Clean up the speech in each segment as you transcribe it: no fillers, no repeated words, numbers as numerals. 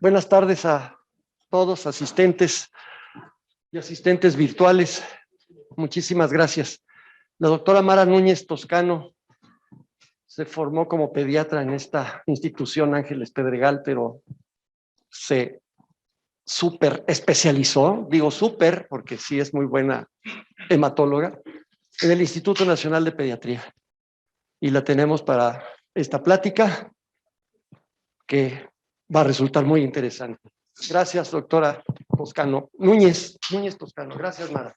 Buenas tardes a todos, asistentes y asistentes virtuales. Muchísimas gracias. La doctora Mara Núñez Toscano se formó como pediatra en esta institución Ángeles Pedregal, pero se súper especializó, digo súper porque sí es muy buena hematóloga, en el Instituto Nacional de Pediatría. Y la tenemos para esta plática que va a resultar muy interesante. Gracias, doctora Toscano. Núñez Toscano. Gracias, Mara.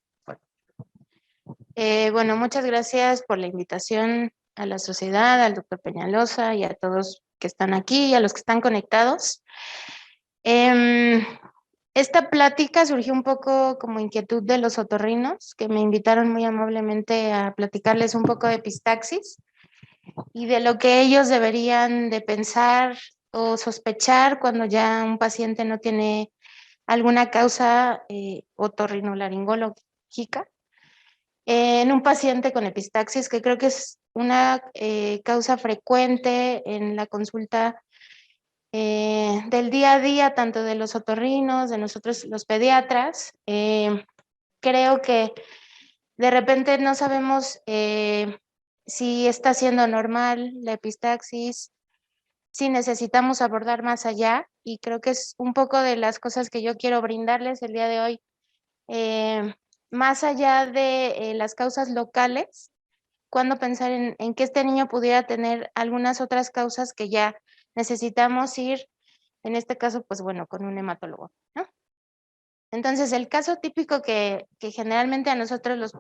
Bueno, muchas gracias por la invitación a la sociedad, al doctor Peñalosa y a todos que están aquí y a los que están conectados. Esta plática surgió un poco como inquietud de los otorrinos, que me invitaron muy amablemente a platicarles un poco de epistaxis y de lo que ellos deberían de pensar o sospechar cuando ya un paciente no tiene alguna causa otorrinolaringológica en un paciente con epistaxis, que creo que es una causa frecuente en la consulta del día a día, tanto de los otorrinos, de nosotros los pediatras. Creo que de repente no sabemos si está siendo normal la epistaxis, si necesitamos abordar más allá, y creo que es un poco de las cosas que yo quiero brindarles el día de hoy. Más allá de las causas locales, cuando pensar en que este niño pudiera tener algunas otras causas que ya necesitamos ir, en este caso, pues bueno, con un hematólogo, ¿no? Entonces, el caso típico que generalmente a nosotros los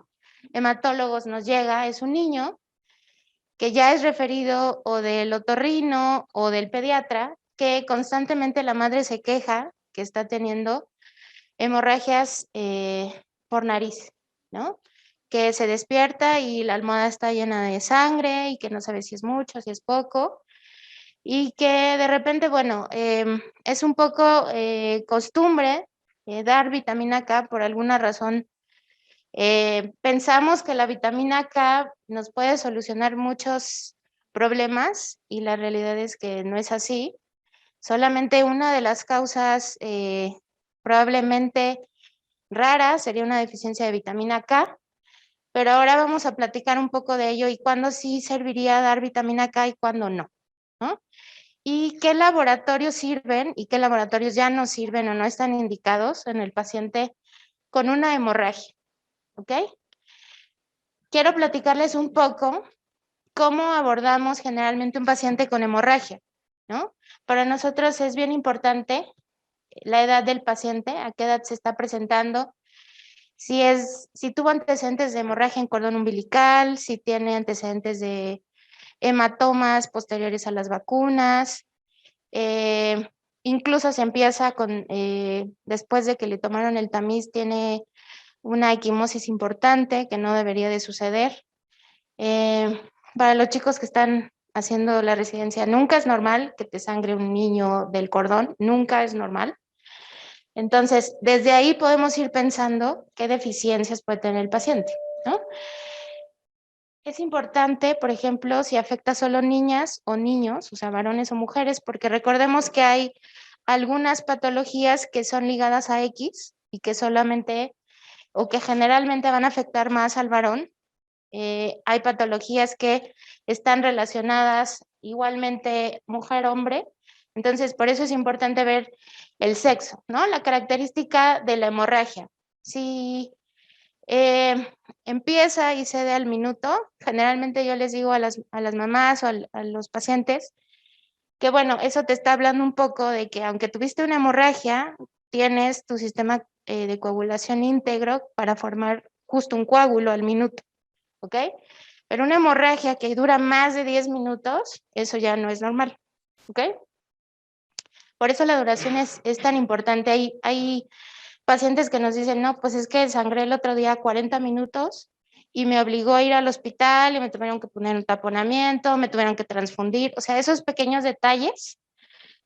hematólogos nos llega es un niño que ya es referido o del otorrino o del pediatra, que constantemente la madre se queja que está teniendo hemorragias por nariz, ¿no? Que se despierta y la almohada está llena de sangre y que no sabe si es mucho, si es poco, y que de repente, bueno, es un poco costumbre dar vitamina K por alguna razón. Pensamos que la vitamina K nos puede solucionar muchos problemas y la realidad es que no es así. Solamente una de las causas probablemente rara sería una deficiencia de vitamina K, pero ahora vamos a platicar un poco de ello y cuándo sí serviría dar vitamina K y cuándo no, ¿no? Y qué laboratorios sirven y qué laboratorios ya no sirven o no están indicados en el paciente con una hemorragia, ¿ok? Quiero platicarles un poco cómo abordamos generalmente un paciente con hemorragia, ¿no? Para nosotros es bien importante la edad del paciente, a qué edad se está presentando, si tuvo antecedentes de hemorragia en cordón umbilical, si tiene antecedentes de hematomas posteriores a las vacunas, incluso se empieza con, después de que le tomaron el tamiz, tiene una equimosis importante que no debería de suceder. Para los chicos que están haciendo la residencia, nunca es normal que te sangre un niño del cordón, nunca es normal. Entonces, desde ahí podemos ir pensando qué deficiencias puede tener el paciente, ¿no? Es importante, por ejemplo, si afecta solo niñas o niños, o sea, varones o mujeres, porque recordemos que hay algunas patologías que son ligadas a X y que solamente o que generalmente van a afectar más al varón. Hay patologías que están relacionadas igualmente mujer-hombre, entonces por eso es importante ver el sexo, ¿no? La característica de la hemorragia. Si empieza y cede al minuto, generalmente yo les digo a las mamás o a los pacientes que bueno, eso te está hablando un poco de que aunque tuviste una hemorragia, tienes tu sistema de coagulación íntegro para formar justo un coágulo al minuto, ¿ok? Pero una hemorragia que dura más de 10 minutos, eso ya no es normal, ¿ok? Por eso la duración es tan importante. Hay pacientes que nos dicen, no, pues es que sangré el otro día 40 minutos y me obligó a ir al hospital y me tuvieron que poner un taponamiento, me tuvieron que transfundir. O sea, esos pequeños detalles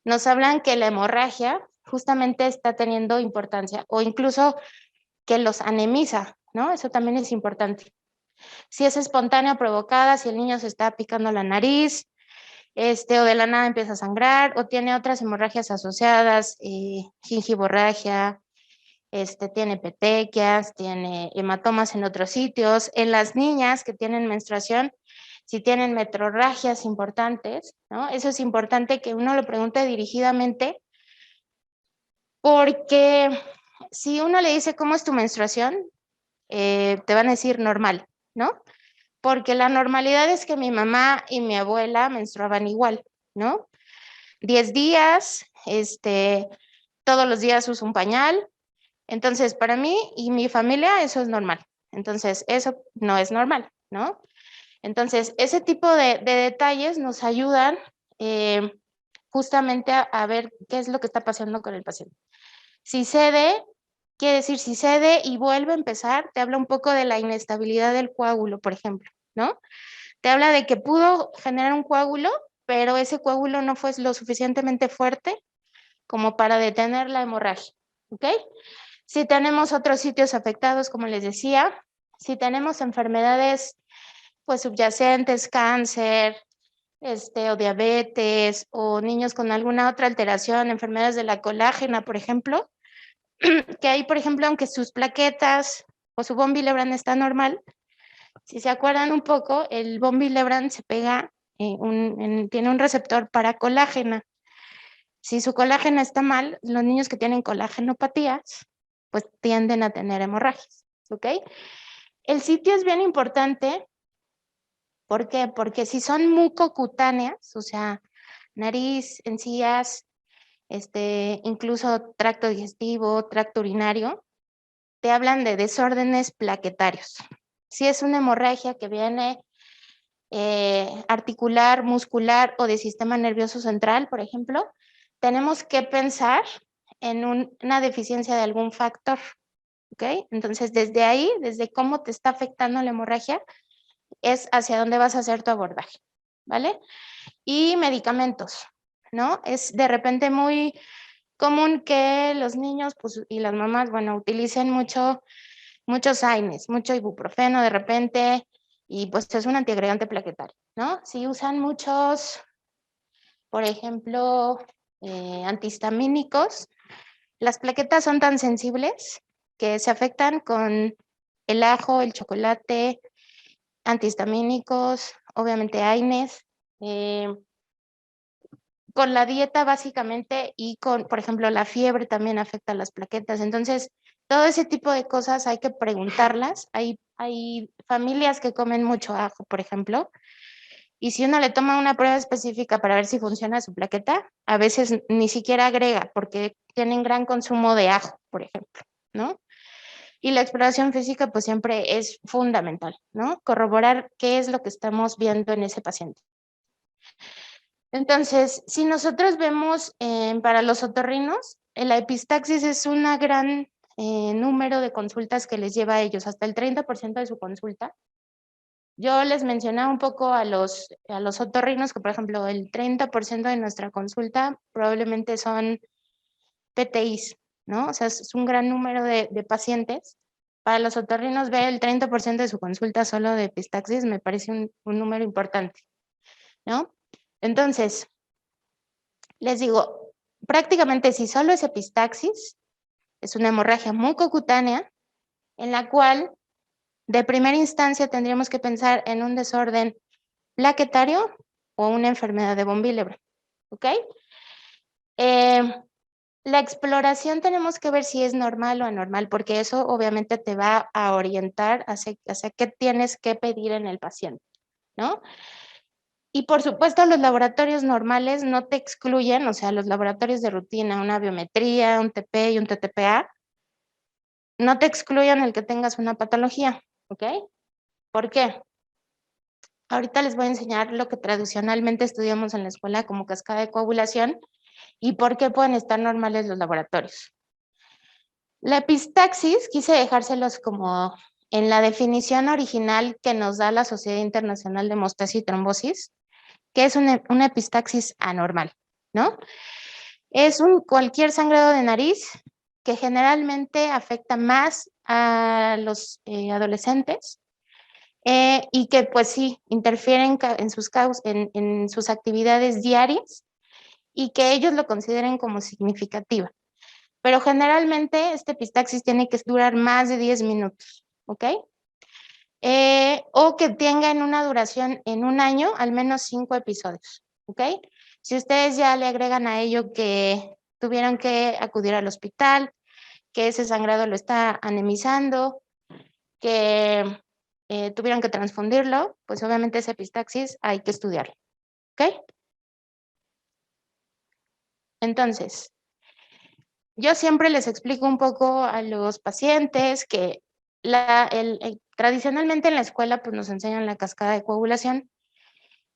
nos hablan que la hemorragia justamente está teniendo importancia o incluso que los anemiza, ¿no? Eso también es importante. Si es espontánea provocada, si el niño se está picando la nariz, o de la nada empieza a sangrar, o tiene otras hemorragias asociadas, gingivorragia, tiene petequias, tiene hematomas en otros sitios. En las niñas que tienen menstruación, si tienen metrorragias importantes, ¿no? Eso es importante que uno lo pregunte dirigidamente, porque si uno le dice, ¿cómo es tu menstruación? Te van a decir normal, ¿no? Porque la normalidad es que mi mamá y mi abuela menstruaban igual, ¿no? 10 días, todos los días uso un pañal. Entonces, para mí y mi familia eso es normal. Entonces, eso no es normal, ¿no? Entonces, ese tipo de detalles nos ayudan justamente a ver qué es lo que está pasando con el paciente. Si cede, quiere decir, si cede y vuelve a empezar, te habla un poco de la inestabilidad del coágulo, por ejemplo, ¿no? Te habla de que pudo generar un coágulo, pero ese coágulo no fue lo suficientemente fuerte como para detener la hemorragia, ¿ok? Si tenemos otros sitios afectados, como les decía, si tenemos enfermedades pues subyacentes, cáncer, o diabetes, o niños con alguna otra alteración, enfermedades de la colágena, por ejemplo, que ahí, por ejemplo, aunque sus plaquetas o su von Willebrand está normal, si se acuerdan un poco, el von Willebrand se pega, tiene un receptor para colágena. Si su colágeno está mal, los niños que tienen colagenopatías, pues tienden a tener hemorragias, ¿ok? El sitio es bien importante. ¿Por qué? Porque si son mucocutáneas, o sea, nariz, encías, incluso tracto digestivo, tracto urinario, te hablan de desórdenes plaquetarios. Si es una hemorragia que viene articular, muscular o de sistema nervioso central, por ejemplo, tenemos que pensar en una deficiencia de algún factor, ¿ok? Entonces, desde ahí, desde cómo te está afectando la hemorragia, es hacia dónde vas a hacer tu abordaje, ¿vale? Y medicamentos, ¿no? Es de repente muy común que los niños pues, y las mamás, bueno, utilicen muchos AINES, mucho ibuprofeno de repente, y pues es un antiagregante plaquetario, ¿no? Si usan muchos, por ejemplo, antihistamínicos, las plaquetas son tan sensibles que se afectan con el ajo, el chocolate, antihistamínicos, obviamente AINES, con la dieta básicamente y con, por ejemplo, la fiebre también afecta a las plaquetas. Entonces, todo ese tipo de cosas hay que preguntarlas. Hay familias que comen mucho ajo, por ejemplo, y si uno le toma una prueba específica para ver si funciona su plaqueta, a veces ni siquiera agrega porque tienen gran consumo de ajo, por ejemplo, ¿no? Y la exploración física pues siempre es fundamental, ¿no? Corroborar qué es lo que estamos viendo en ese paciente. Entonces, si nosotros vemos para los otorrinos, la epistaxis es una gran número de consultas que les lleva a ellos, hasta el 30% de su consulta. Yo les mencionaba un poco a los otorrinos que, por ejemplo, el 30% de nuestra consulta probablemente son PTIs, ¿no? O sea, es un gran número de pacientes. Para los otorrinos, ver el 30% de su consulta solo de epistaxis me parece un número importante, ¿no? Entonces, les digo, prácticamente si solo es epistaxis, es una hemorragia mucocutánea en la cual de primera instancia tendríamos que pensar en un desorden plaquetario o una enfermedad de von Willebrand, ¿ok? La exploración tenemos que ver si es normal o anormal, porque eso obviamente te va a orientar hacia qué tienes que pedir en el paciente, ¿no? Y por supuesto los laboratorios normales no te excluyen, o sea, los laboratorios de rutina, una biometría, un TP y un TTPA, no te excluyan el que tengas una patología, ¿ok? ¿Por qué? Ahorita les voy a enseñar lo que tradicionalmente estudiamos en la escuela como cascada de coagulación y por qué pueden estar normales los laboratorios. La epistaxis, quise dejárselos como en la definición original que nos da la Sociedad Internacional de Hemostasis y Trombosis, que es una epistaxis anormal, ¿no? Es cualquier sangrado de nariz que generalmente afecta más a los adolescentes, y que pues sí, interfieren en sus actividades diarias y que ellos lo consideren como significativa. Pero generalmente este epistaxis tiene que durar más de 10 minutos, ¿ok? O que tengan una duración en un año, al menos 5 episodios, ¿ok? Si ustedes ya le agregan a ello que tuvieron que acudir al hospital, que ese sangrado lo está anemizando, que tuvieron que transfundirlo, pues obviamente ese epistaxis hay que estudiarlo, ¿ok? Entonces, yo siempre les explico un poco a los pacientes que tradicionalmente en la escuela pues nos enseñan la cascada de coagulación,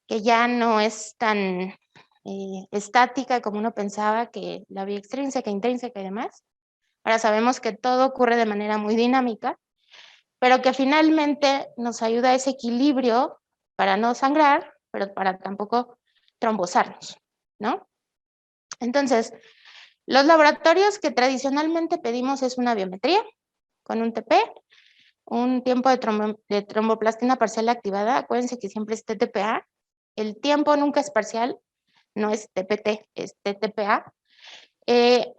que ya no es tan estática como uno pensaba, que la vía extrínseca, intrínseca y demás. Ahora sabemos que todo ocurre de manera muy dinámica, pero que finalmente nos ayuda a ese equilibrio para no sangrar, pero para tampoco trombosarnos, ¿no? Entonces, los laboratorios que tradicionalmente pedimos es una biometría con un TP, un tiempo de tromboplastina parcial activada. Acuérdense que siempre es TTPA. El tiempo nunca es parcial, no es TPT, es TTPA.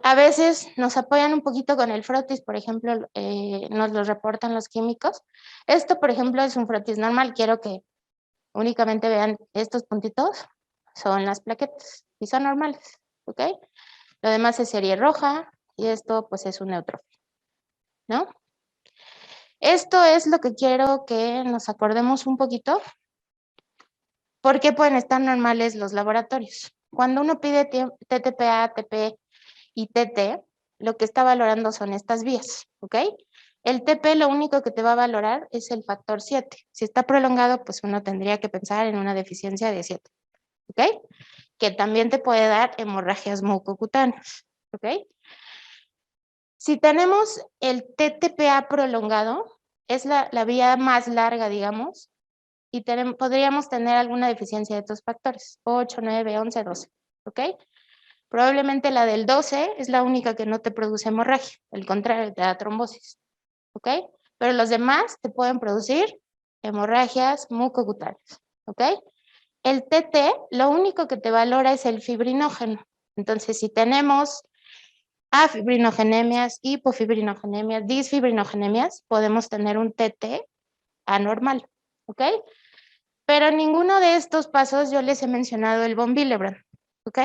A veces nos apoyan un poquito con el frotis, por ejemplo, nos lo reportan los químicos. Esto, por ejemplo, es un frotis normal. Quiero que únicamente vean estos puntitos, son las plaquetas y son normales, ¿ok? Lo demás es serie roja y esto pues es un neutrófilo, ¿no? Esto es lo que quiero que nos acordemos un poquito. ¿Por qué pueden estar normales los laboratorios? Cuando uno pide TTPA, TP y TT, lo que está valorando son estas vías, ¿ok? El TP lo único que te va a valorar es el factor 7. Si está prolongado, pues uno tendría que pensar en una deficiencia de 7, ¿ok? Que también te puede dar hemorragias mucocutáneas, ¿ok? Si tenemos el TTPA prolongado, es la vía más larga, digamos, y podríamos tener alguna deficiencia de estos factores, 8, 9, 11, 12, ¿ok? Probablemente la del 12 es la única que no te produce hemorragia, el contrario, te da trombosis, ¿ok? Pero los demás te pueden producir hemorragias mucocutáneas, ¿ok? El TT, lo único que te valora es el fibrinógeno. Entonces, si tenemos afibrinogenias, hipofibrinogenias, disfibrinogenias, podemos tener un TT anormal, ¿ok? Pero en ninguno de estos pasos yo les he mencionado el von Willebrand, ¿ok?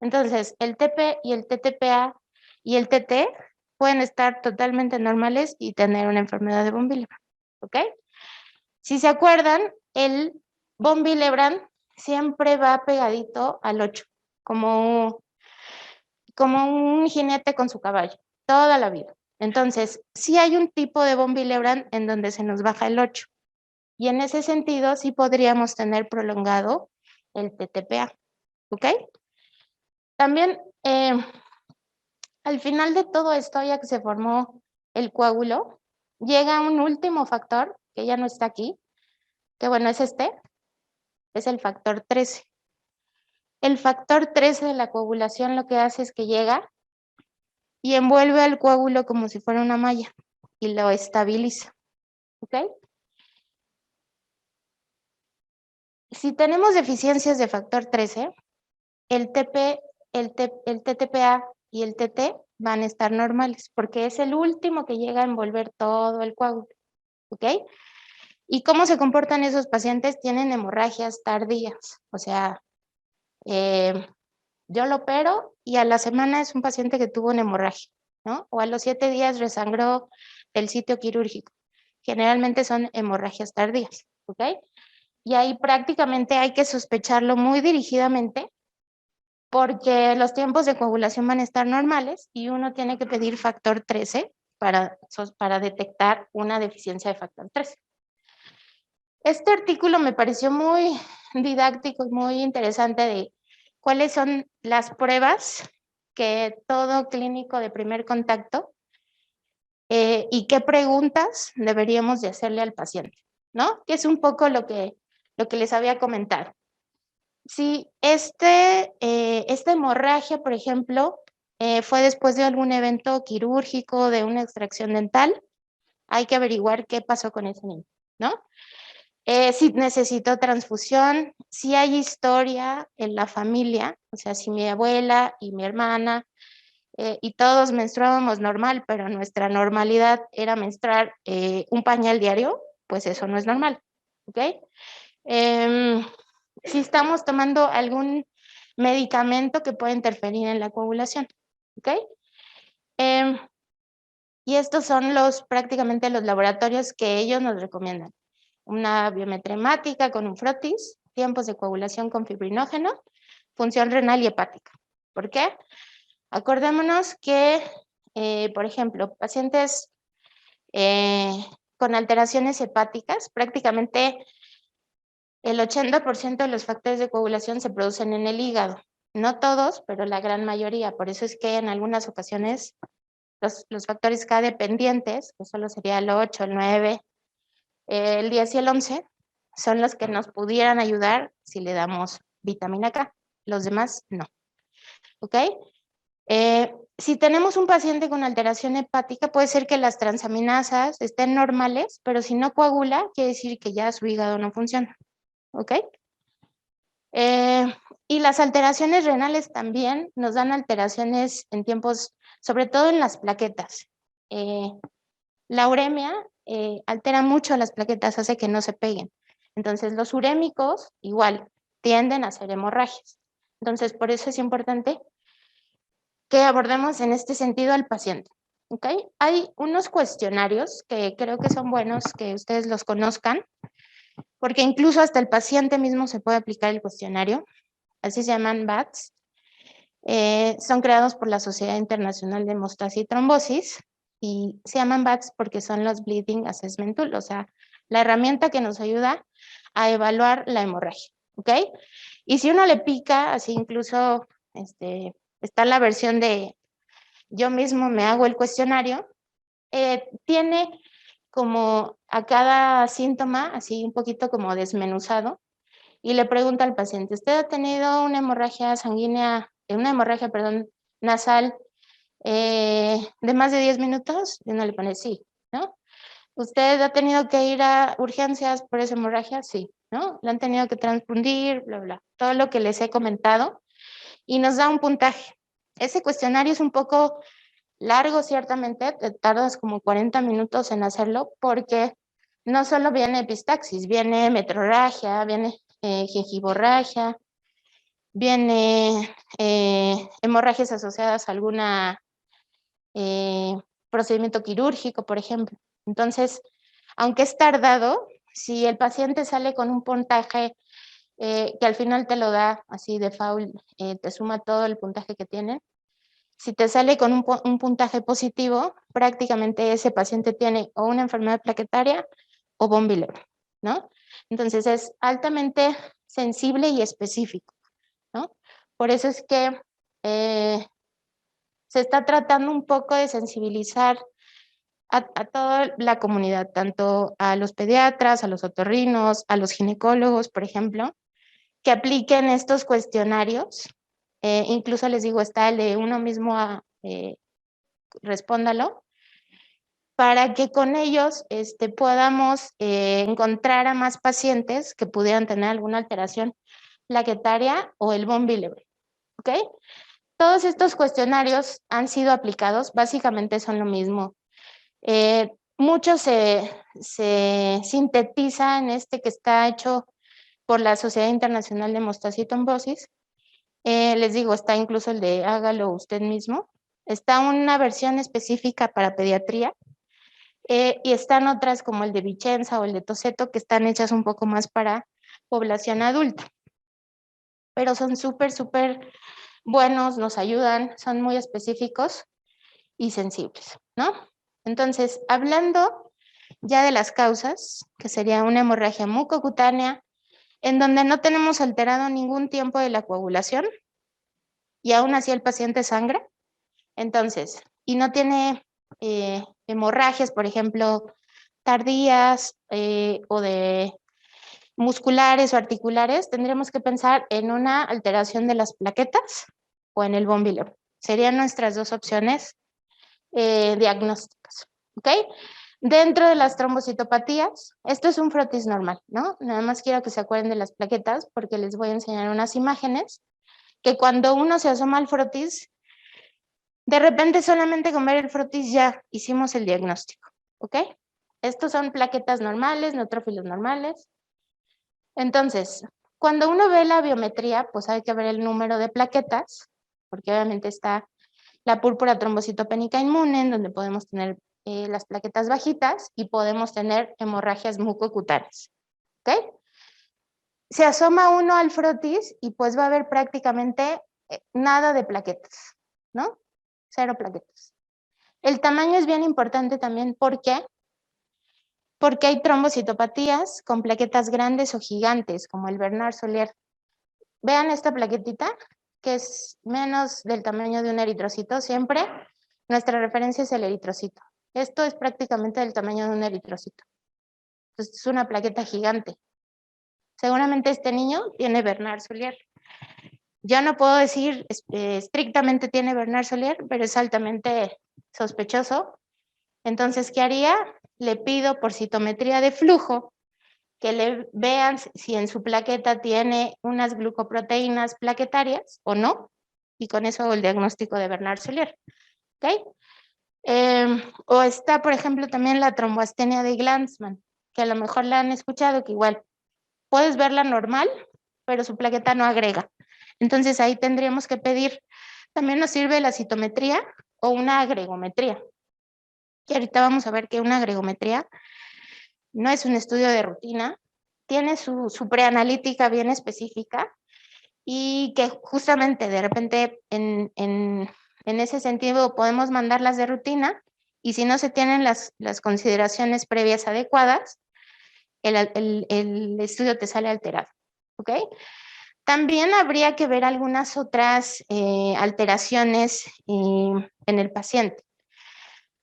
Entonces, el TP y el TTPA y el TT pueden estar totalmente normales y tener una enfermedad de von Willebrand, ¿ok? Si se acuerdan, el von Willebrand siempre va pegadito al 8, como un jinete con su caballo, toda la vida. Entonces, sí hay un tipo de von Willebrand en donde se nos baja el 8. Y en ese sentido, sí podríamos tener prolongado el TTPA, ¿ok? También, al final de todo esto, ya que se formó el coágulo, llega un último factor, que ya no está aquí, que bueno, es el factor 13. El factor 13 de la coagulación lo que hace es que llega y envuelve al coágulo como si fuera una malla y lo estabiliza, ¿ok? Si tenemos deficiencias de factor 13, el TTPA y el TT van a estar normales, porque es el último que llega a envolver todo el coágulo, ¿ok? ¿Y cómo se comportan esos pacientes? Tienen hemorragias tardías, o sea, yo lo opero y a la semana es un paciente que tuvo una hemorragia, ¿no? O a los 7 días resangró el sitio quirúrgico. Generalmente son hemorragias tardías, ¿ok? Y ahí prácticamente hay que sospecharlo muy dirigidamente porque los tiempos de coagulación van a estar normales y uno tiene que pedir factor 13 para detectar una deficiencia de factor 13. Este artículo me pareció muy didáctico y muy interesante de cuáles son las pruebas que todo clínico de primer contacto y qué preguntas deberíamos de hacerle al paciente, ¿no? Que es un poco lo que les había comentado. Si esta hemorragia, por ejemplo, fue después de algún evento quirúrgico, de una extracción dental, hay que averiguar qué pasó con ese niño, ¿no? Si necesitó transfusión, si hay historia en la familia, o sea, si mi abuela y mi hermana y todos menstruábamos normal, pero nuestra normalidad era menstruar un pañal diario, pues eso no es normal, ¿ok? Si estamos tomando algún medicamento que puede interferir en la coagulación, ¿ok? Y estos son prácticamente los laboratorios que ellos nos recomiendan. Una biometría hemática con un frotis, tiempos de coagulación con fibrinógeno, función renal y hepática. ¿Por qué? Acordémonos que, por ejemplo, pacientes con alteraciones hepáticas, prácticamente el 80% de los factores de coagulación se producen en el hígado. No todos, pero la gran mayoría. Por eso es que en algunas ocasiones los factores K dependientes, que solo sería el 8, el 9, el 10 y el 11, son los que nos pudieran ayudar si le damos vitamina K. Los demás, no. ¿Ok? Si tenemos un paciente con alteración hepática, puede ser que las transaminasas estén normales, pero si no coagula, quiere decir que ya su hígado no funciona. ¿Ok? Y las alteraciones renales también nos dan alteraciones en tiempos, sobre todo en las plaquetas. La uremia altera mucho las plaquetas, hace que no se peguen. Entonces los urémicos igual tienden a hacer hemorragias. Entonces por eso es importante que abordemos en este sentido al paciente. ¿Ok? Hay unos cuestionarios que creo que son buenos que ustedes los conozcan, porque incluso hasta el paciente mismo se puede aplicar el cuestionario. Así se llaman BATS. Son creados por la Sociedad Internacional de Hemostasia y Trombosis y se llaman BATS porque son los Bleeding Assessment Tool, o sea, la herramienta que nos ayuda a evaluar la hemorragia, ¿ok? Y si uno le pica, así incluso está la versión de yo mismo me hago el cuestionario, tiene como a cada síntoma, así un poquito como desmenuzado, y le pregunta al paciente, ¿usted ha tenido una hemorragia sanguínea, perdón, nasal de más de 10 minutos? Y uno le pone sí, ¿no? ¿Usted ha tenido que ir a urgencias por esa hemorragia? Sí, ¿no? ¿Le han tenido que transfundir? Bla, bla. Todo lo que les he comentado y nos da un puntaje. Ese cuestionario es un poco largo, ciertamente, te tardas como 40 minutos en hacerlo porque no solo viene epistaxis, viene metrorragia, viene gingivorragia, viene hemorragias asociadas a algún procedimiento quirúrgico, por ejemplo. Entonces, aunque es tardado, si el paciente sale con un puntaje que al final te lo da así de faul, te suma todo el puntaje que tiene. Si te sale con un puntaje positivo, prácticamente ese paciente tiene o una enfermedad plaquetaria o von Willebrand, ¿no? Entonces es altamente sensible y específico, ¿no? Por eso es que se está tratando un poco de sensibilizar a toda la comunidad, tanto a los pediatras, a los otorrinos, a los ginecólogos, por ejemplo, que apliquen estos cuestionarios. Incluso les digo, está el de uno mismo respóndalo, para que con ellos podamos encontrar a más pacientes que pudieran tener alguna alteración plaquetaria o el von Willebrand, ¿ok? Todos estos cuestionarios han sido aplicados, básicamente son lo mismo. Mucho se sintetiza en que está hecho por la Sociedad Internacional de Hemostasia y Trombosis. Les digo, está incluso el de hágalo usted mismo. Está una versión específica para pediatría y están otras como el de Vicenza o el de Toseto que están hechas un poco más para población adulta. Pero son súper buenos, nos ayudan, son muy específicos y sensibles, ¿no? Entonces, hablando ya de las causas, que sería una hemorragia mucocutánea, en donde no tenemos alterado ningún tiempo de la coagulación y aún así el paciente sangra, entonces, y no tiene hemorragias, por ejemplo, tardías o de musculares o articulares, tendremos que pensar en una alteración de las plaquetas o en el von Willebrand. Serían nuestras dos opciones diagnósticas. ¿Ok? Dentro de las trombocitopatías, esto es un frotis normal, ¿no? Nada más quiero que se acuerden de las plaquetas porque les voy a enseñar unas imágenes que cuando uno se asoma al frotis, de repente solamente con ver el frotis ya hicimos el diagnóstico, ¿ok? Estos son plaquetas normales, neutrófilos normales. Entonces, cuando uno ve la biometría, pues hay que ver el número de plaquetas, porque obviamente está la púrpura trombocitopénica inmune, en donde podemos tener las plaquetas bajitas y podemos tener hemorragias mucocutáneas, ¿ok? Se asoma uno al frotis y pues va a haber prácticamente nada de plaquetas, ¿no? Cero plaquetas. El tamaño es bien importante también, ¿por qué? Porque hay trombocitopatías con plaquetas grandes o gigantes, como el Bernard Solier. Vean esta plaquetita, que es menos del tamaño de un eritrocito. Siempre nuestra referencia es el eritrocito. Esto es prácticamente del tamaño de un eritrocito. Entonces es una plaqueta gigante. Seguramente este niño tiene Bernard Solier. Ya no puedo decir estrictamente tiene Bernard Solier, pero es altamente sospechoso. Entonces, ¿qué haría? Le pido por citometría de flujo que le vean si en su plaqueta tiene unas glucoproteínas plaquetarias o no, y con eso hago el diagnóstico de Bernard Solier. ¿Okay? O está, por ejemplo, también la tromboastenia de Glanzmann, que a lo mejor la han escuchado, que igual puedes verla normal, pero su plaqueta no agrega. Entonces ahí tendríamos que pedir, también nos sirve la citometría o una agregometría. Y ahorita vamos a ver que una agregometría no es un estudio de rutina, tiene su preanalítica bien específica y que justamente de repente en ese sentido podemos mandarlas de rutina y si no se tienen las consideraciones previas adecuadas, el estudio te sale alterado. ¿Ok? También habría que ver algunas otras alteraciones en el paciente,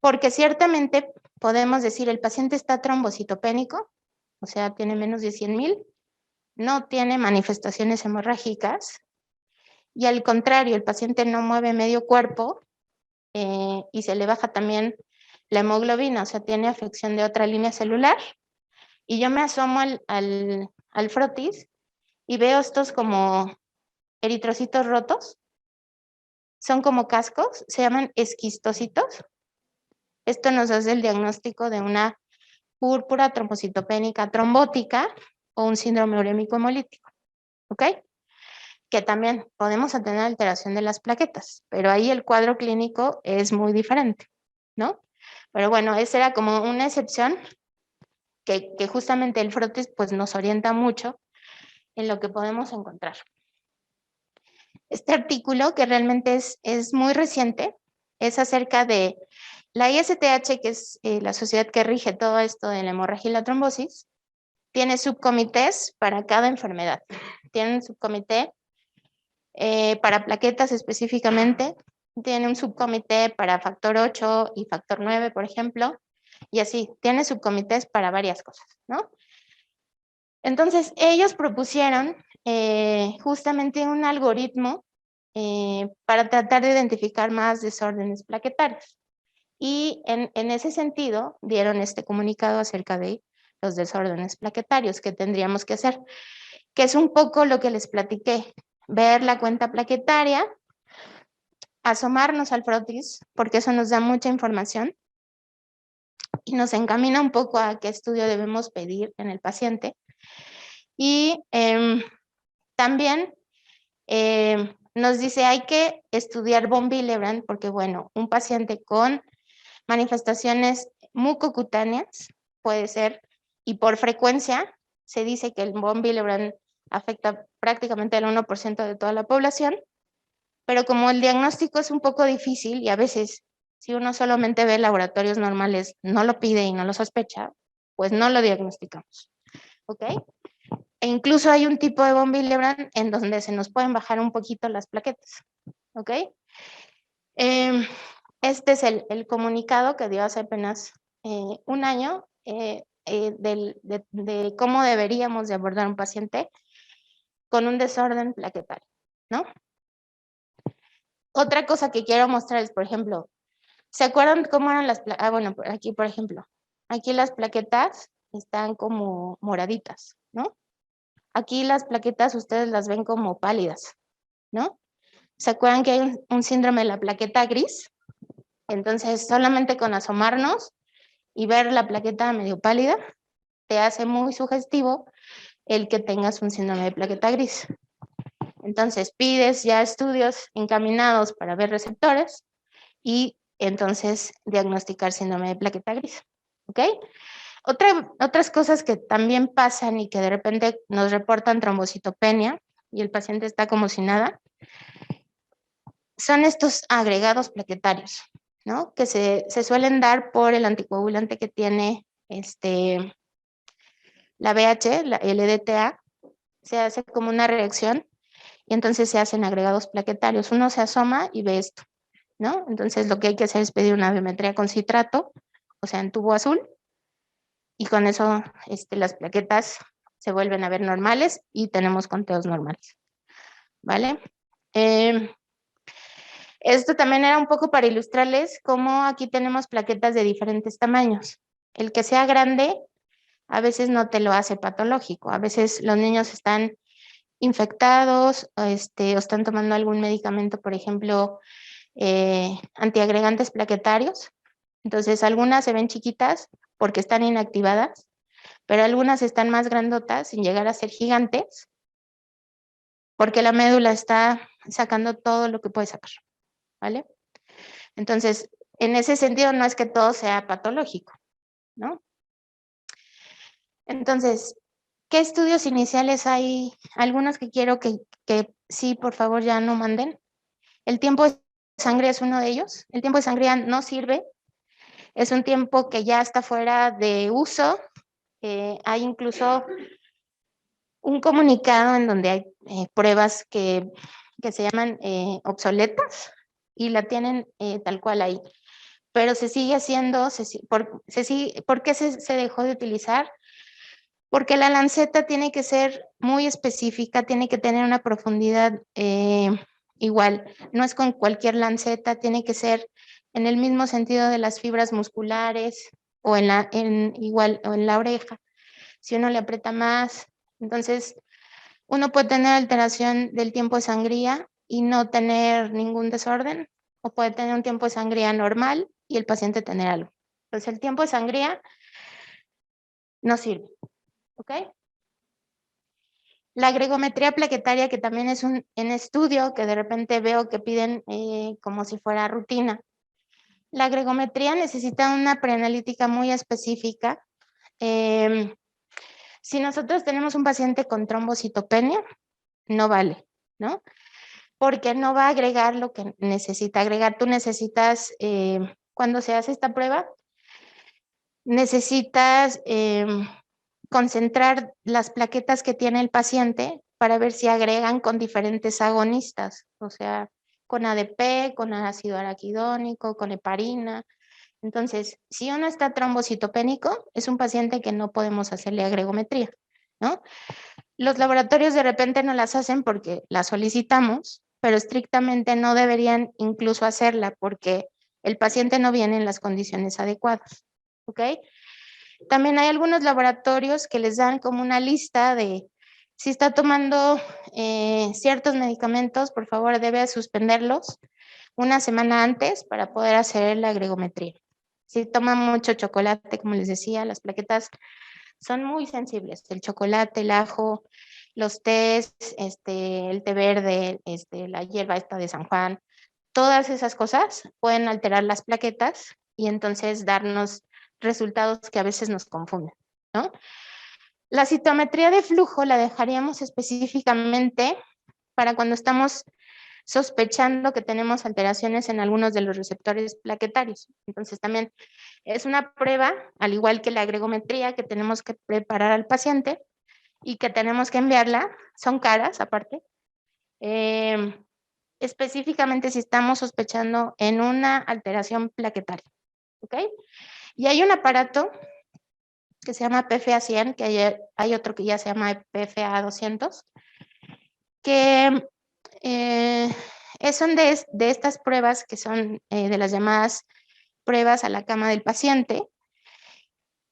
porque ciertamente podemos decir el paciente está trombocitopénico, o sea, tiene menos de 100,000, no tiene manifestaciones hemorrágicas, y al contrario, el paciente no mueve medio cuerpo y se le baja también la hemoglobina, o sea, tiene afección de otra línea celular, y yo me asomo al frotis y veo estos como eritrocitos rotos, son como cascos, se llaman esquistocitos. Esto nos hace el diagnóstico de una púrpura trombocitopénica trombótica o un síndrome urémico hemolítico, ¿ok? Que también podemos tener alteración de las plaquetas, pero ahí el cuadro clínico es muy diferente, ¿no? Pero bueno, esa era como una excepción que justamente el frotis pues nos orienta mucho en lo que podemos encontrar. Este artículo, que realmente es muy reciente, es acerca de la ISTH, que es la sociedad que rige todo esto de la hemorragia y la trombosis, tiene subcomités para cada enfermedad. Tiene un subcomité para plaquetas específicamente, tiene un subcomité para factor 8 y factor 9, por ejemplo, y así, tiene subcomités para varias cosas, ¿no? Entonces, ellos propusieron justamente un algoritmo para tratar de identificar más desórdenes plaquetarios. Y en ese sentido, dieron este comunicado acerca de los desórdenes plaquetarios que tendríamos que hacer, que es un poco lo que les platiqué, ver la cuenta plaquetaria, asomarnos al frotis, porque eso nos da mucha información y nos encamina un poco a qué estudio debemos pedir en el paciente. Y también nos dice hay que estudiar von Willebrand porque, bueno, un paciente con manifestaciones mucocutáneas puede ser, y por frecuencia se dice que el von Willebrand afecta prácticamente al 1% de toda la población, pero como el diagnóstico es un poco difícil y a veces si uno solamente ve laboratorios normales, no lo pide y no lo sospecha, pues no lo diagnosticamos. ¿Ok? E incluso hay un tipo de von Willebrand en donde se nos pueden bajar un poquito las plaquetas. ¿Ok? Este es el comunicado que dio hace apenas un año de cómo deberíamos de abordar un paciente con un desorden plaquetario, ¿no? Otra cosa que quiero mostrarles, por ejemplo, ¿se acuerdan cómo eran las plaquetas? Ah, bueno, aquí, por ejemplo, aquí las plaquetas están como moraditas, ¿no? Aquí las plaquetas ustedes las ven como pálidas, ¿no? ¿Se acuerdan que hay un síndrome de la plaqueta gris? Entonces, solamente con asomarnos y ver la plaqueta medio pálida, te hace muy sugestivo el que tengas un síndrome de plaqueta gris. Entonces, pides ya estudios encaminados para ver receptores y entonces diagnosticar síndrome de plaqueta gris, ¿ok? Otras cosas que también pasan y que de repente nos reportan trombocitopenia y el paciente está como si nada, son estos agregados plaquetarios, ¿no? Que se suelen dar por el anticoagulante que tiene la BH, el EDTA, se hace como una reacción y entonces se hacen agregados plaquetarios. Uno se asoma y ve esto, ¿no? Entonces lo que hay que hacer es pedir una biometría con citrato, o sea, en tubo azul, y con eso las plaquetas se vuelven a ver normales y tenemos conteos normales, ¿vale? Esto también era un poco para ilustrarles cómo aquí tenemos plaquetas de diferentes tamaños. El que sea grande a veces no te lo hace patológico, a veces los niños están infectados o están tomando algún medicamento, por ejemplo, antiagregantes plaquetarios. Entonces, algunas se ven chiquitas porque están inactivadas, pero algunas están más grandotas sin llegar a ser gigantes, porque la médula está sacando todo lo que puede sacar, ¿vale? Entonces, en ese sentido no es que todo sea patológico, ¿no? Entonces, ¿qué estudios iniciales hay? Algunos que quiero que sí, por favor, ya no manden. El tiempo de sangre es uno de ellos. El tiempo de sangre no sirve. Es un tiempo que ya está fuera de uso. Hay incluso un comunicado en donde hay pruebas que se llaman obsoletas y la tienen tal cual ahí. Pero se sigue haciendo, ¿por qué se dejó de utilizar? Porque la lanceta tiene que ser muy específica, tiene que tener una profundidad igual. No es con cualquier lanceta, tiene que ser en el mismo sentido de las fibras musculares o igual o en la oreja. Si uno le aprieta más, entonces uno puede tener alteración del tiempo de sangría y no tener ningún desorden, o puede tener un tiempo de sangría normal y el paciente tener algo. Entonces el tiempo de sangría no sirve, ¿ok? La gregometría plaquetaria, que también es en estudio, que de repente veo que piden como si fuera rutina. La gregometría necesita una preanalítica muy específica. Si nosotros tenemos un paciente con trombocitopenia, no vale, ¿no? Porque no va a agregar lo que necesita agregar. Tú necesitas, cuando se hace esta prueba, necesitas concentrar las plaquetas que tiene el paciente para ver si agregan con diferentes agonistas, o sea, con ADP, con ácido araquidónico, con heparina. Entonces, si uno está trombocitopénico, es un paciente que no podemos hacerle agregometría, ¿no? Los laboratorios de repente no las hacen porque las solicitamos, pero estrictamente no deberían incluso hacerla porque el paciente no viene en las condiciones adecuadas, ¿ok? También hay algunos laboratorios que les dan como una lista de si está tomando ciertos medicamentos, por favor debe suspenderlos una semana antes para poder hacer la gregometría. Si toma mucho chocolate, como les decía, las plaquetas son muy sensibles. El chocolate, el ajo, los tés, el té verde, la hierba esta de San Juan, todas esas cosas pueden alterar las plaquetas y entonces darnos resultados que a veces nos confunden, ¿no? La citometría de flujo la dejaríamos específicamente para cuando estamos sospechando que tenemos alteraciones en algunos de los receptores plaquetarios. Entonces también es una prueba, al igual que la gregometría, que tenemos que preparar al paciente y que tenemos que enviarla, son caras aparte, específicamente si estamos sospechando en una alteración plaquetaria, ¿ok? Y hay un aparato que se llama PFA 100, que hay otro que ya se llama PFA 200, que son de estas pruebas que son de las llamadas pruebas a la cama del paciente,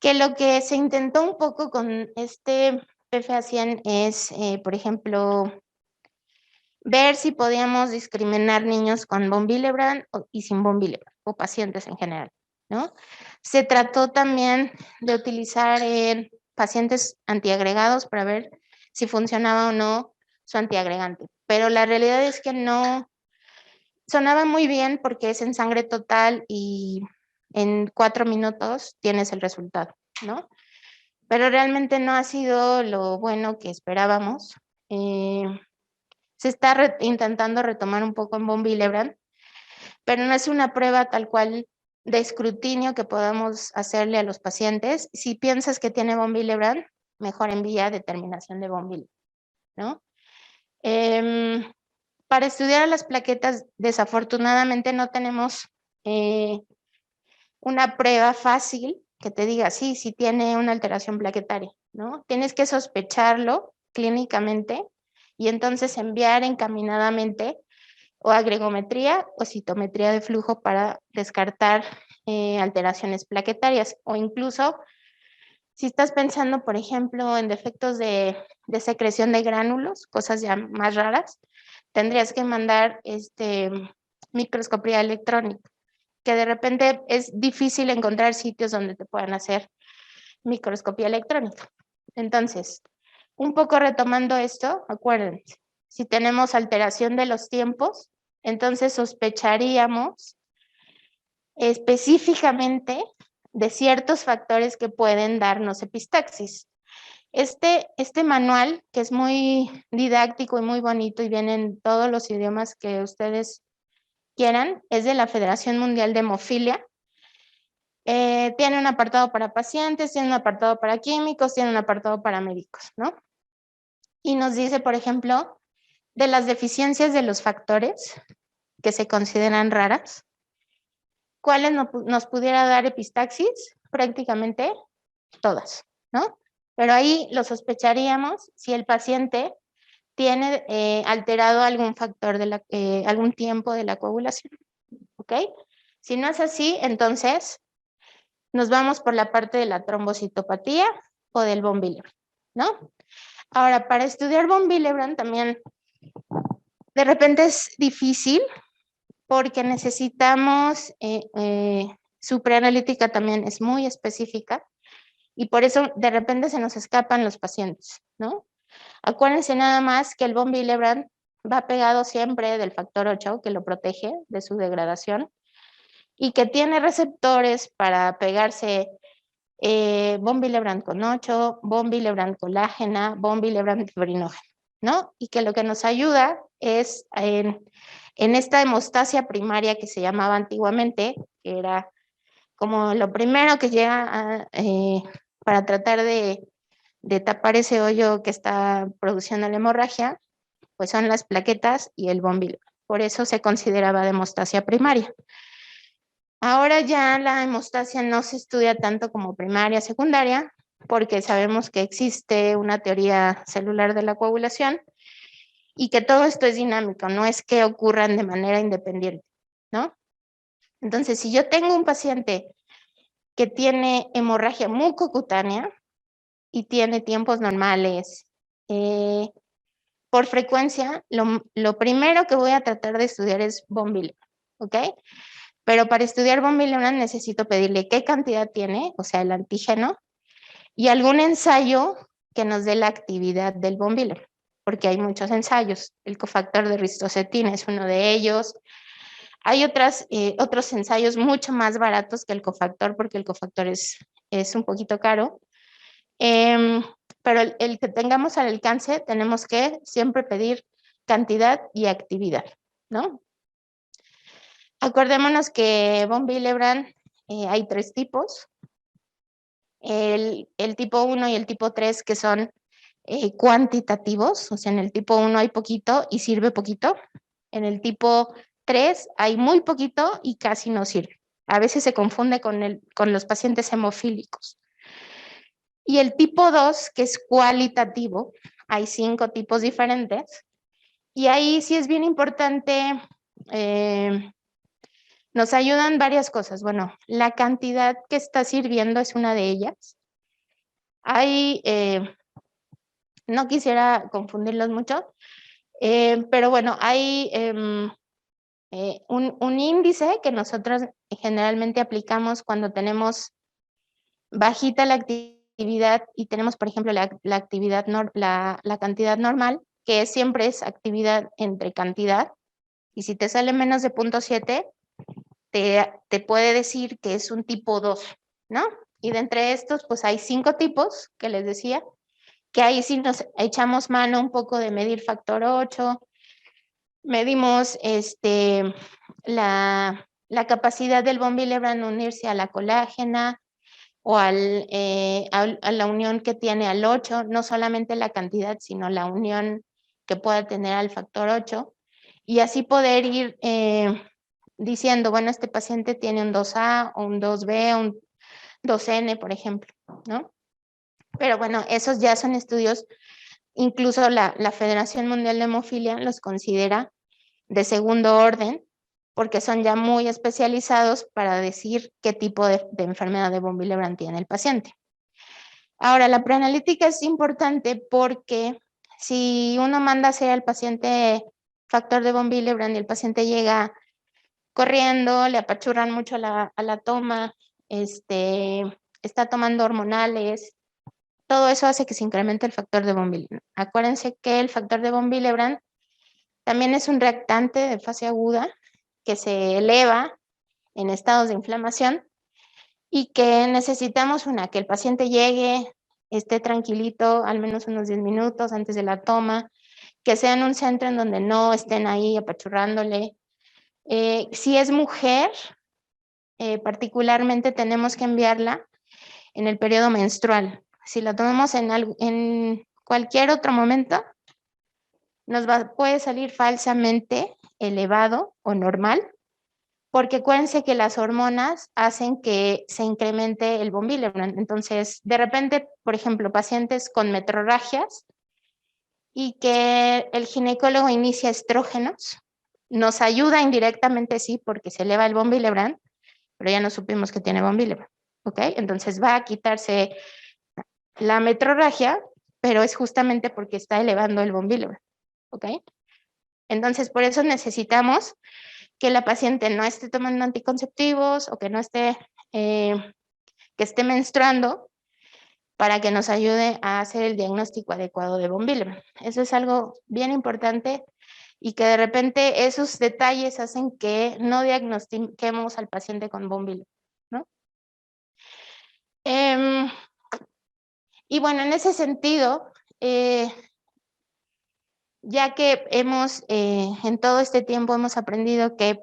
que lo que se intentó un poco con este PFA-100 es, por ejemplo, ver si podíamos discriminar niños con von Willebrand y sin von Willebrand, o pacientes en general, ¿no? Se trató también de utilizar en pacientes antiagregados para ver si funcionaba o no su antiagregante, pero la realidad es que no sonaba muy bien porque es en sangre total y en 4 minutos tienes el resultado, ¿no? Pero realmente no ha sido lo bueno que esperábamos. Se está intentando retomar un poco en von Willebrand, pero no es una prueba tal cual de escrutinio que podamos hacerle a los pacientes. Si piensas que tiene von Willebrand, mejor envía determinación de von Willebrand, ¿no? Para estudiar a las plaquetas, desafortunadamente no tenemos una prueba fácil que te diga, sí, sí tiene una alteración plaquetaria, ¿no? Tienes que sospecharlo clínicamente y entonces enviar encaminadamente o agregometría o citometría de flujo para descartar alteraciones plaquetarias, o incluso si estás pensando, por ejemplo, en defectos de secreción de gránulos, cosas ya más raras, tendrías que mandar microscopía electrónica, que de repente es difícil encontrar sitios donde te puedan hacer microscopía electrónica. Entonces, un poco retomando esto, acuérdense, si tenemos alteración de los tiempos, entonces sospecharíamos específicamente de ciertos factores que pueden darnos epistaxis. Este manual, que es muy didáctico y muy bonito y viene en todos los idiomas que ustedes quieran, es de la Federación Mundial de Hemofilia. Tiene un apartado para pacientes, tiene un apartado para químicos, tiene un apartado para médicos, ¿no? Y nos dice, por ejemplo, de las deficiencias de los factores que se consideran raras, ¿cuáles nos pudiera dar epistaxis? Prácticamente todas, ¿no? Pero ahí lo sospecharíamos si el paciente tiene alterado algún factor, algún tiempo de la coagulación, ¿ok? Si no es así, entonces nos vamos por la parte de la trombocitopatía o del von Willebrand, ¿no? Ahora, para estudiar von Willebrand también de repente es difícil porque necesitamos, su preanalítica también es muy específica y por eso de repente se nos escapan los pacientes, ¿no? Acuérdense nada más que el von Willebrand va pegado siempre del factor 8 que lo protege de su degradación y que tiene receptores para pegarse von Willebrand con 8, von Willebrand colágena, von Willebrand fibrinógeno, ¿no? Y que lo que nos ayuda es en esta hemostasia primaria que se llamaba antiguamente, que era como lo primero que llega para tratar de tapar ese hoyo que está produciendo la hemorragia, pues son las plaquetas y el von Willebrand. Por eso se consideraba de hemostasia primaria. Ahora ya la hemostasia no se estudia tanto como primaria, secundaria, porque sabemos que existe una teoría celular de la coagulación y que todo esto es dinámico, no es que ocurran de manera independiente, ¿no? Entonces, si yo tengo un paciente que tiene hemorragia mucocutánea y tiene tiempos normales, por frecuencia, lo primero que voy a tratar de estudiar es von Willebrand, ¿ok? Pero para estudiar von Willebrand necesito pedirle qué cantidad tiene, o sea, el antígeno, y algún ensayo que nos dé la actividad del von Willebrand, porque hay muchos ensayos. El cofactor de ristocetina es uno de ellos. Hay otros ensayos mucho más baratos que el cofactor, porque el cofactor es un poquito caro. Pero el que tengamos al alcance, tenemos que siempre pedir cantidad y actividad, ¿no? Acordémonos que von Willebrand hay 3 tipos. El tipo 1 y el tipo 3 que son cuantitativos, o sea, en el tipo 1 hay poquito y sirve poquito. En el tipo 3 hay muy poquito y casi no sirve. A veces se confunde con los pacientes hemofílicos. Y el tipo 2, que es cualitativo, hay 5 tipos diferentes. Y ahí sí es bien importante, nos ayudan varias cosas. Bueno, la cantidad que está sirviendo es una de ellas. Hay, no quisiera confundirlos mucho, pero bueno, hay un índice que nosotros generalmente aplicamos cuando tenemos bajita la actividad y tenemos, por ejemplo, la actividad, la cantidad normal, que siempre es actividad entre cantidad, y si te sale menos de 0.7, te puede decir que es un tipo 2, ¿no? Y de entre estos, pues hay 5 tipos que les decía, que ahí sí nos echamos mano un poco de medir factor 8, medimos la capacidad del von Willebrand unirse a la colágena o a la unión que tiene al 8, no solamente la cantidad, sino la unión que pueda tener al factor 8, y así poder ir diciendo, bueno, este paciente tiene un 2A o un 2B o un 2N, por ejemplo, ¿no? Pero bueno, esos ya son estudios, incluso la Federación Mundial de Hemofilia los considera de segundo orden, porque son ya muy especializados para decir qué tipo de enfermedad de von Willebrand tiene el paciente. Ahora, la preanalítica es importante porque si uno manda a hacer al paciente factor de von Willebrand y el paciente llega corriendo, le apachurran mucho a la toma, está tomando hormonales, todo eso hace que se incremente el factor de von Willebrand. Acuérdense que el factor de von Willebrand también es un reactante de fase aguda que se eleva en estados de inflamación y que necesitamos que el paciente llegue, esté tranquilito al menos unos 10 minutos antes de la toma, que sea en un centro en donde no estén ahí apachurrándole. Si es mujer, particularmente tenemos que enviarla en el periodo menstrual. Si la tomamos en cualquier otro momento, puede salir falsamente elevado o normal, porque acuérdense que las hormonas hacen que se incremente el von Willebrand. Entonces, de repente, por ejemplo, pacientes con metrorragias y que el ginecólogo inicia estrógenos, nos ayuda indirectamente, sí, porque se eleva el von Willebrand, pero ya no supimos que tiene von Willebrand, ¿ok? Entonces va a quitarse la metrorragia, pero es justamente porque está elevando el von Willebrand, ¿ok? Entonces, por eso necesitamos que la paciente no esté tomando anticonceptivos o que no esté, que esté menstruando, para que nos ayude a hacer el diagnóstico adecuado de von Willebrand. Eso es algo bien importante y que de repente esos detalles hacen que no diagnostiquemos al paciente con von Willebrand, ¿no? Y bueno, en ese sentido, ya que en todo este tiempo hemos aprendido que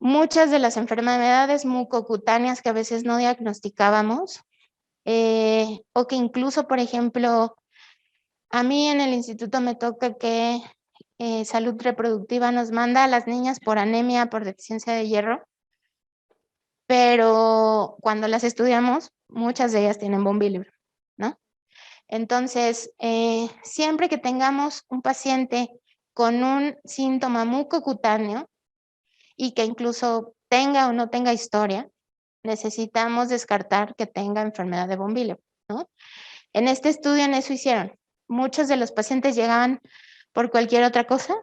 muchas de las enfermedades mucocutáneas que a veces no diagnosticábamos, o que incluso, por ejemplo, a mí en el instituto me toca que salud reproductiva nos manda a las niñas por anemia, por deficiencia de hierro, pero cuando las estudiamos, muchas de ellas tienen von Willebrand, ¿no? Entonces, siempre que tengamos un paciente con un síntoma mucocutáneo y que incluso tenga o no tenga historia, necesitamos descartar que tenga enfermedad de von Willebrand, ¿no? En este estudio en eso hicieron. Muchos de los pacientes llegaban por cualquier otra cosa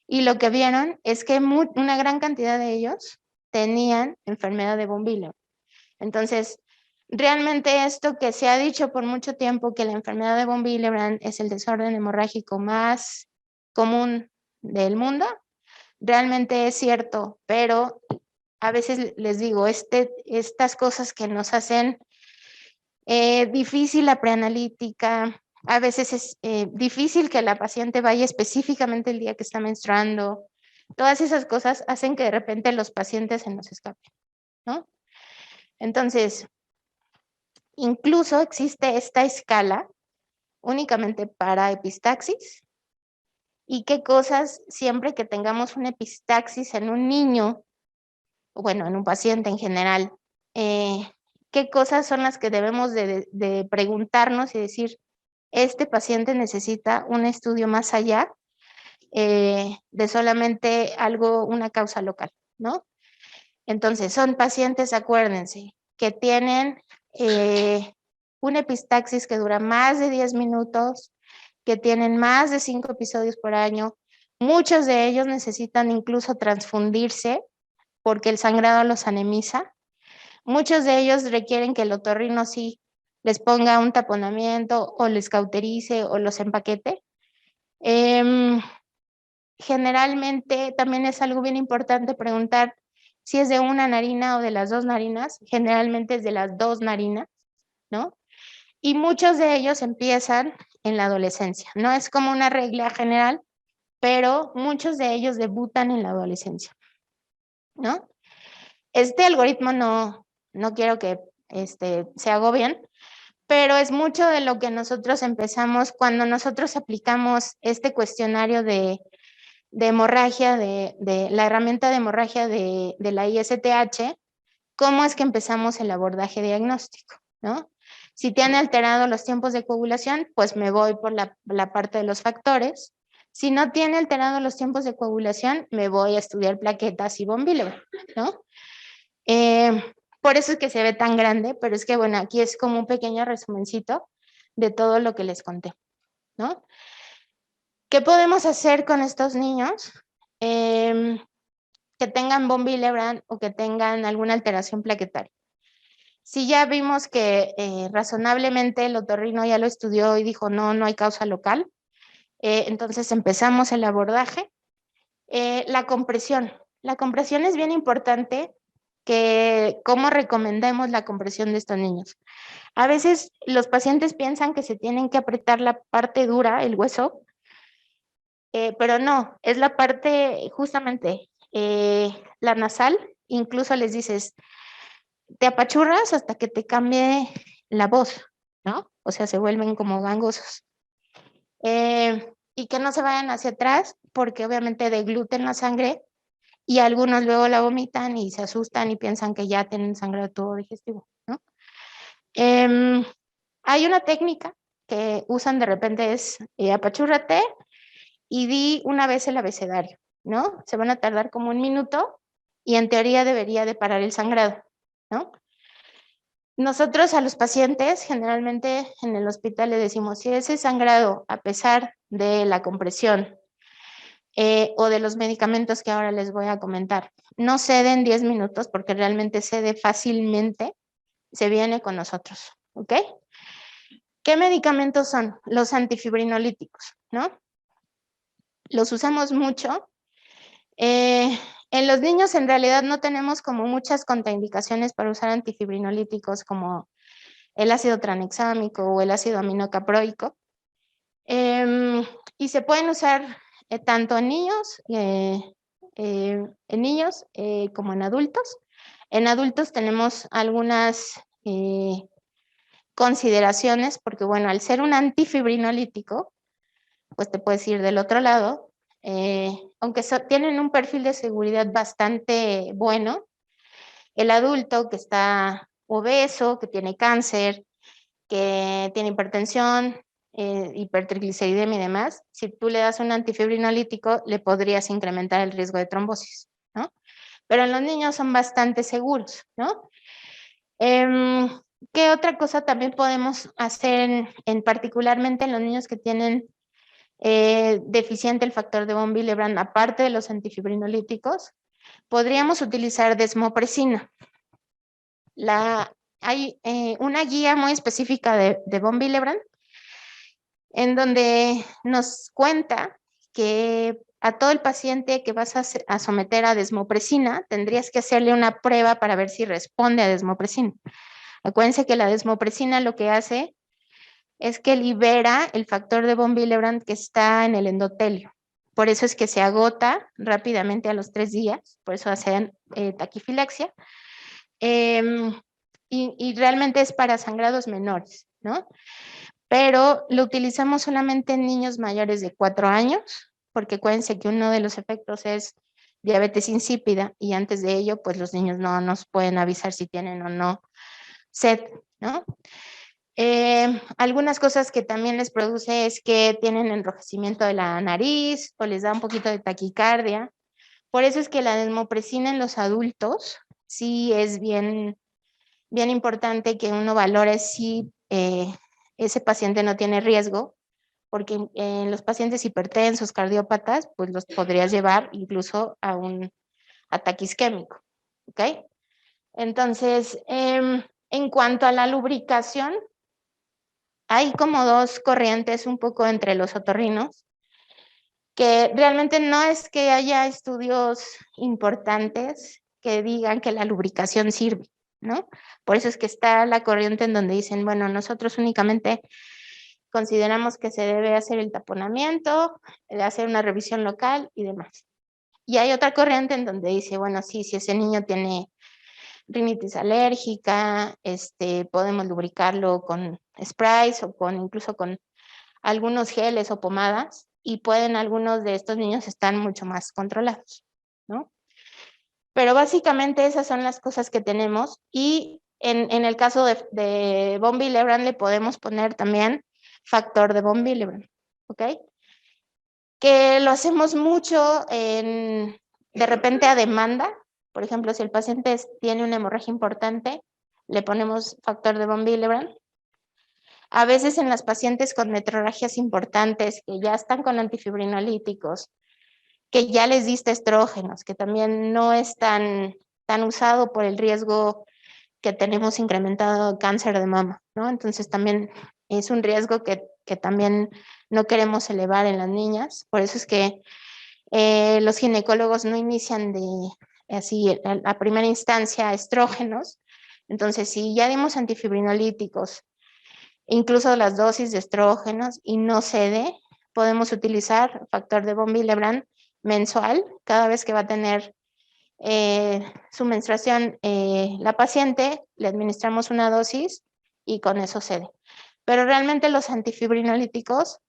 y lo que vieron es que una gran cantidad de ellos tenían enfermedad de von Willebrand. Entonces, realmente esto que se ha dicho por mucho tiempo, que la enfermedad de von Willebrand es el desorden hemorrágico más común del mundo, realmente es cierto, pero a veces les digo, estas cosas que nos hacen difícil la preanalítica, a veces es difícil que la paciente vaya específicamente el día que está menstruando, todas esas cosas hacen que de repente los pacientes se nos escapen, ¿no? Entonces, incluso existe esta escala únicamente para epistaxis y qué cosas siempre que tengamos una epistaxis en un niño, bueno, en un paciente en general, qué cosas son las que debemos de preguntarnos y decir, este paciente necesita un estudio más allá de solamente una causa local, ¿no? Entonces, son pacientes, acuérdense, que tienen una epistaxis que dura más de 10 minutos, que tienen más de 5 episodios por año. Muchos de ellos necesitan incluso transfundirse porque el sangrado los anemiza. Muchos de ellos requieren que el otorrino sí les ponga un taponamiento o les cauterice o los empaquete. Generalmente también es algo bien importante preguntar si es de una narina o de las dos narinas. Generalmente es de las dos narinas, ¿no? Y muchos de ellos empiezan en la adolescencia. No es como una regla general, pero muchos de ellos debutan en la adolescencia, ¿no? Este algoritmo no quiero que se agobien, pero es mucho de lo que nosotros empezamos cuando nosotros aplicamos este cuestionario de hemorragia, de la herramienta de hemorragia de la ISTH, cómo es que empezamos el abordaje diagnóstico, ¿no? Si tiene alterado los tiempos de coagulación, pues me voy por la parte de los factores. Si no tiene alterado los tiempos de coagulación, me voy a estudiar plaquetas y von Willebrand, ¿no? Por eso es que se ve tan grande, pero es que, bueno, aquí es como un pequeño resumencito de todo lo que les conté, ¿no? ¿Qué podemos hacer con estos niños que tengan von Willebrand o que tengan alguna alteración plaquetaria? Si ya vimos que razonablemente el otorrino ya lo estudió y dijo no hay causa local, entonces empezamos el abordaje. La compresión es bien importante, que cómo recomendemos la compresión de estos niños. A veces los pacientes piensan que se tienen que apretar la parte dura, el hueso, pero no, es la parte justamente la nasal. Incluso les dices, te apachurras hasta que te cambie la voz, ¿no? O sea, se vuelven como gangosos. Y que no se vayan hacia atrás, porque obviamente degluten la sangre y algunos luego la vomitan y se asustan y piensan que ya tienen sangrado tubo digestivo, ¿no? Hay una técnica que usan de repente, es apachúrrate y di una vez el abecedario, ¿no? Se van a tardar como 1 minuto y en teoría debería de parar el sangrado, ¿no? Nosotros a los pacientes generalmente en el hospital le decimos, si ese sangrado, a pesar de la compresión o de los medicamentos que ahora les voy a comentar, no cede en 10 minutos, porque realmente cede fácilmente, se viene con nosotros, ¿ok? ¿Qué medicamentos son? Los antifibrinolíticos, ¿no? Los usamos mucho. En los niños en realidad no tenemos como muchas contraindicaciones para usar antifibrinolíticos como el ácido tranexámico o el ácido aminocaproico. Y se pueden usar tanto en niños como en adultos. En adultos tenemos algunas consideraciones, porque bueno, al ser un antifibrinolítico, pues te puedes ir del otro lado. Aunque tienen un perfil de seguridad bastante bueno, el adulto que está obeso, que tiene cáncer, que tiene hipertensión, hipertrigliceridemia y demás, si tú le das un antifibrinolítico, le podrías incrementar el riesgo de trombosis, ¿no? Pero en los niños son bastante seguros, ¿no? ¿Qué otra cosa también podemos hacer particularmente en los niños que tienen deficiente el factor de von Willebrand, aparte de los antifibrinolíticos? Podríamos utilizar desmopresina. Hay una guía muy específica de von Willebrand, en donde nos cuenta que a todo el paciente que vas a someter a desmopresina, tendrías que hacerle una prueba para ver si responde a desmopresina. Acuérdense que la desmopresina lo que hace es que libera el factor de von Willebrand que está en el endotelio. Por eso es que se agota rápidamente a los 3 días, por eso hacen taquifilaxia. Y realmente es para sangrados menores, ¿no? Pero lo utilizamos solamente en niños mayores de 4 años, porque acuérdense que uno de los efectos es diabetes insípida, y antes de ello, pues los niños no nos pueden avisar si tienen o no sed, ¿no? Algunas cosas que también les produce es que tienen enrojecimiento de la nariz o les da un poquito de taquicardia. Por eso es que la desmopresina en los adultos sí es bien importante que uno valore si ese paciente no tiene riesgo, porque en los pacientes hipertensos, cardiópatas, pues los podrías llevar incluso a un ataque isquémico, ¿ok? Entonces, en cuanto a la lubricación, hay como dos corrientes un poco entre los otorrinos, que realmente no es que haya estudios importantes que digan que la lubricación sirve, ¿no? Por eso es que está la corriente en donde dicen, bueno, nosotros únicamente consideramos que se debe hacer el taponamiento, hacer una revisión local y demás. Y hay otra corriente en donde dice, bueno, sí, si ese niño tiene rinitis alérgica, podemos lubricarlo con sprays o incluso con algunos geles o pomadas, y pueden algunos de estos niños estar mucho más controlados, ¿no? Pero básicamente esas son las cosas que tenemos, y en el caso de von Willebrand le podemos poner también factor de von Willebrand, ¿ok? Que lo hacemos mucho de repente a demanda. Por ejemplo, si el paciente tiene una hemorragia importante, le ponemos factor de von Willebrand. A veces en las pacientes con metrorragias importantes, que ya están con antifibrinolíticos, que ya les diste estrógenos, que también no es tan usado por el riesgo que tenemos incrementado de cáncer de mama, ¿no? Entonces también es un riesgo que también no queremos elevar en las niñas. Por eso es que los ginecólogos no inician así a primera instancia estrógenos. Entonces, si ya dimos antifibrinolíticos, incluso las dosis de estrógenos, y no cede, podemos utilizar factor de von Willebrand mensual cada vez que va a tener su menstruación la paciente, le administramos una dosis y con eso cede. Pero realmente los antifibrinolíticos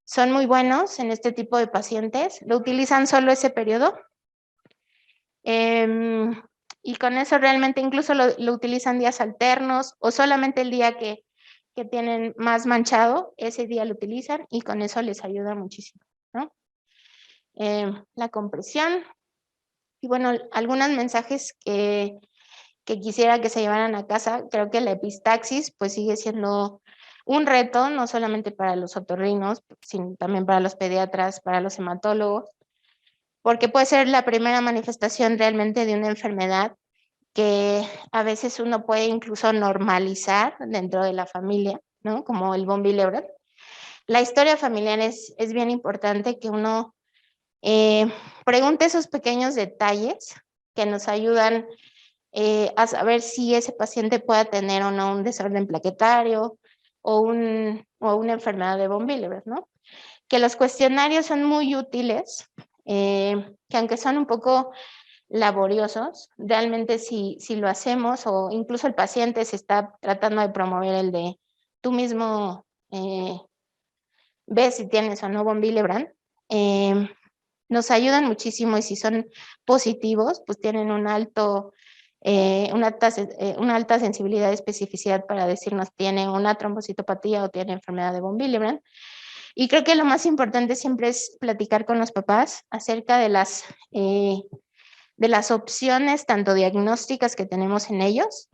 son muy buenos en este tipo de pacientes, lo utilizan solo ese periodo, y con eso realmente incluso lo utilizan días alternos o solamente el día que tienen más manchado, ese día lo utilizan y con eso les ayuda muchísimo, ¿no? La compresión. Y bueno, algunos mensajes que quisiera que se llevaran a casa. Creo que la epistaxis pues sigue siendo un reto, no solamente para los otorrinos, sino también para los pediatras, para los hematólogos, porque puede ser la primera manifestación realmente de una enfermedad que a veces uno puede incluso normalizar dentro de la familia, ¿no? Como el von Willebrand. La historia familiar es bien importante, que uno pregunte esos pequeños detalles que nos ayudan a saber si ese paciente pueda tener o no un desorden plaquetario o una enfermedad de von Willebrand, ¿no? Que los cuestionarios son muy útiles, que aunque son un poco laboriosos, realmente si lo hacemos, o incluso el paciente se está tratando de promover el de tú mismo ves si tienes o no von Willebrand, nos ayudan muchísimo, y si son positivos, pues tienen una alta sensibilidad y especificidad para decirnos tiene una trombocitopatía o tiene enfermedad de von Willebrand. Y creo que lo más importante siempre es platicar con los papás acerca de las opciones tanto diagnósticas que tenemos en ellos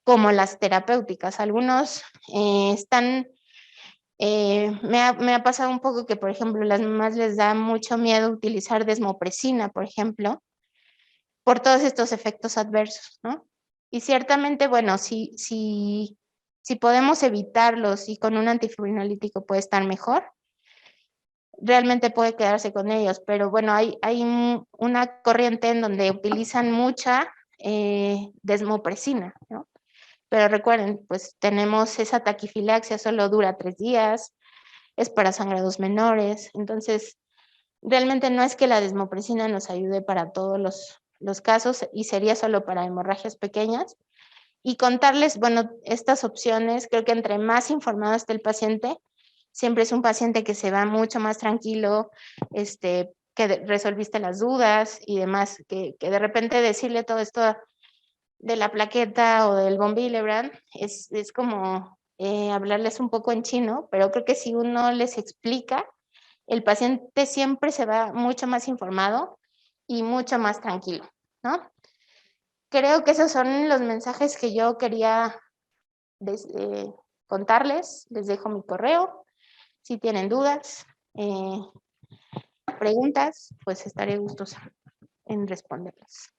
como las terapéuticas. Algunos me ha pasado un poco que, por ejemplo, las mamás les da mucho miedo utilizar desmopresina, por ejemplo, por todos estos efectos adversos, ¿no? Y ciertamente, bueno, si podemos evitarlos y con un antifibrinolítico puede estar mejor, realmente puede quedarse con ellos, pero bueno, hay una corriente en donde utilizan mucha desmopresina, ¿no? Pero recuerden, pues tenemos esa taquifilaxia, solo dura 3 días, es para sangrados menores, entonces realmente no es que la desmopresina nos ayude para todos los casos, y sería solo para hemorragias pequeñas. Y contarles, bueno, estas opciones, creo que entre más informado esté el paciente, siempre es un paciente que se va mucho más tranquilo, que resolviste las dudas y demás, que de repente decirle todo esto de la plaqueta o del von Willebrand es como hablarles un poco en chino, pero creo que si uno les explica, el paciente siempre se va mucho más informado y mucho más tranquilo, ¿no? Creo que esos son los mensajes que yo quería contarles. Les dejo mi correo. Si tienen dudas, preguntas, pues estaré gustosa en responderlas.